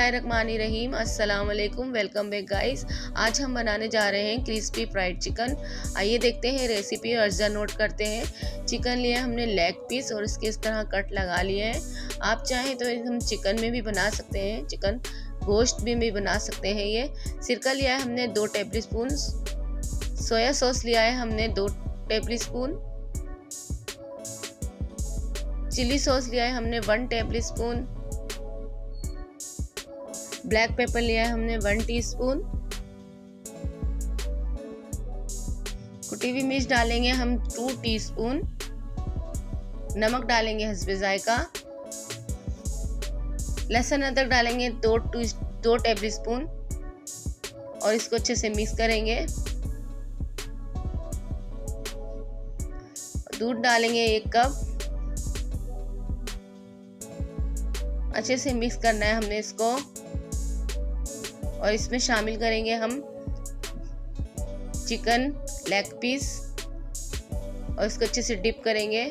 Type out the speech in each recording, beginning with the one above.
बिस्मिल्लाहिर्रहमानिर्रहीम। अस्सलाम वालेकुम, वेलकम बैक गाइस। आज हम बनाने जा रहे हैं क्रिस्पी फ्राइड चिकन। आइए देखते हैं रेसिपी और अज्जा नोट करते हैं। चिकन लिया हमने लेग पीस और इसके इस तरह कट लगा लिए हैं। आप चाहें तो हम चिकन में भी बना सकते हैं, चिकन गोश्त में भी बना सकते हैं। ये सिरका लिया है हमने 2 टेबल स्पून, सोया सॉस लिया है हमने 2 टेबल स्पून, चिली सॉस लिया है हमने 1 टेबल स्पून, ब्लैक पेपर लिया है हमने 1 टीस्पून, कुटी हुई मिर्च डालेंगे हम 2 टीस्पून, नमक डालेंगे हस्बे जायका, लहसुन अदरक डालेंगे 2 टेबल स्पून और इसको अच्छे से मिक्स करेंगे। दूध डालेंगे 1 कप, अच्छे से मिक्स करना है हमने इसको और इसमें शामिल करेंगे हम चिकन लेग पीस और इसको अच्छे से डिप करेंगे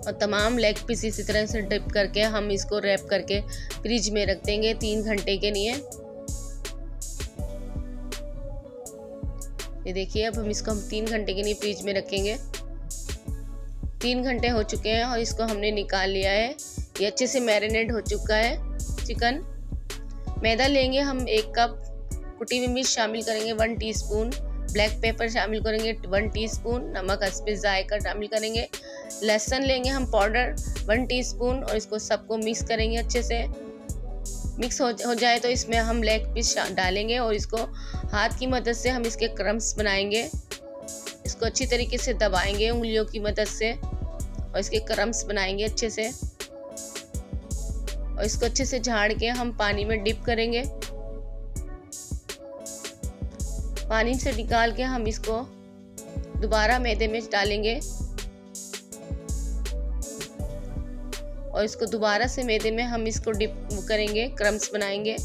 और तमाम लेग पीस इसी तरह से डिप करके हम इसको रैप करके फ्रिज में रख देंगे 3 घंटे के लिए। ये देखिए, अब हम इसको 3 घंटे के लिए फ्रिज में रखेंगे। 3 घंटे हो चुके हैं और इसको हमने निकाल लिया है। ये अच्छे से मैरिनेट हो चुका है चिकन। मैदा लेंगे हम 1 कप, कुटी हुई मिर्च शामिल करेंगे 1 टीस्पून, ब्लैक पेपर शामिल करेंगे 1 टीस्पून, नमक हस्बे जायका शामिल करेंगे, लहसुन लेंगे हम पाउडर 1 टीस्पून और इसको सबको मिक्स करेंगे। अच्छे से मिक्स हो जाए तो इसमें हम लेग पीस डालेंगे और इसको हाथ की मदद से हम इसके क्रम्स बनाएंगे। इसको अच्छी तरीके से दबाएंगे उंगलियों की मदद से और इसके क्रम्स बनाएंगे अच्छे से और इसको अच्छे से झाड़ के हम पानी में डिप करेंगे। पानी से निकाल के हम इसको दोबारा मैदे में डालेंगे और इसको दोबारा से मैदे में हम इसको डिप करेंगे, क्रम्स बनाएंगे।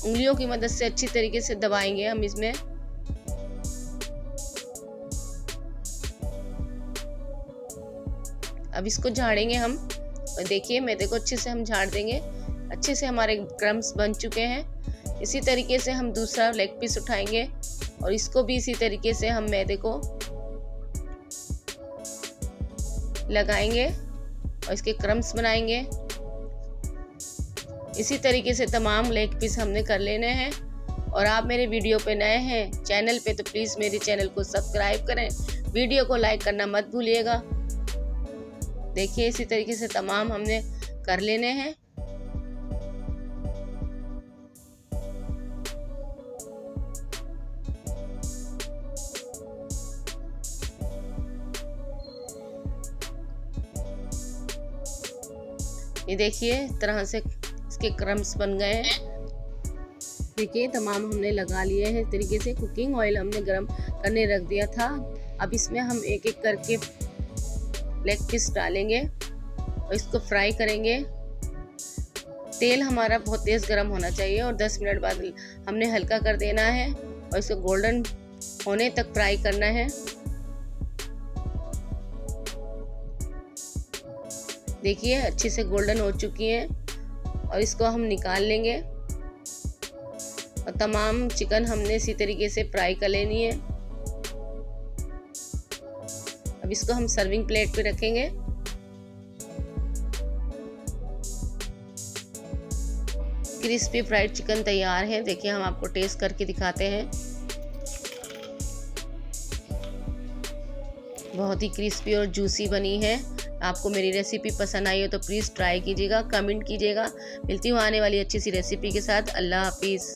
उंगलियों की मदद से अच्छी तरीके से दबाएंगे हम इसमें। अब इसको झाड़ेंगे हम और देखिए मैदे को अच्छे से हम झाड़ देंगे। अच्छे से हमारे क्रम्स बन चुके हैं। इसी तरीके से हम दूसरा लेग पीस उठाएंगे और इसको भी इसी तरीके से हम मैदे को लगाएंगे और इसके क्रम्स बनाएंगे। इसी तरीके से तमाम लेग पीस हमने कर लेने हैं। और आप मेरे वीडियो पे नए हैं चैनल पे तो प्लीज़ मेरे चैनल को सब्सक्राइब करें, वीडियो को लाइक करना मत भूलिएगा। देखिए इसी तरीके से तमाम हमने कर लेने हैं। ये देखिए इस तरह से इसके क्रम्स बन गए हैं। देखिए तमाम हमने लगा लिए हैं। इस तरीके से कुकिंग ऑयल हमने गरम करने रख दिया था। अब इसमें हम एक एक करके लेग पीस डालेंगे और इसको फ्राई करेंगे। तेल हमारा बहुत तेज़ गर्म होना चाहिए और 10 मिनट बाद हमने हल्का कर देना है और इसको गोल्डन होने तक फ्राई करना है। देखिए अच्छे से गोल्डन हो चुकी है और इसको हम निकाल लेंगे और तमाम चिकन हमने इसी तरीके से फ्राई कर लेनी है। अब इसको हम सर्विंग प्लेट पे रखेंगे। क्रिस्पी फ्राइड चिकन तैयार है। देखिए हम आपको टेस्ट करके दिखाते हैं। बहुत ही क्रिस्पी और जूसी बनी है। आपको मेरी रेसिपी पसंद आई हो तो प्लीज़ ट्राई कीजिएगा, कमेंट कीजिएगा। मिलती हूँ आने वाली अच्छी सी रेसिपी के साथ। अल्लाह हाफिज़।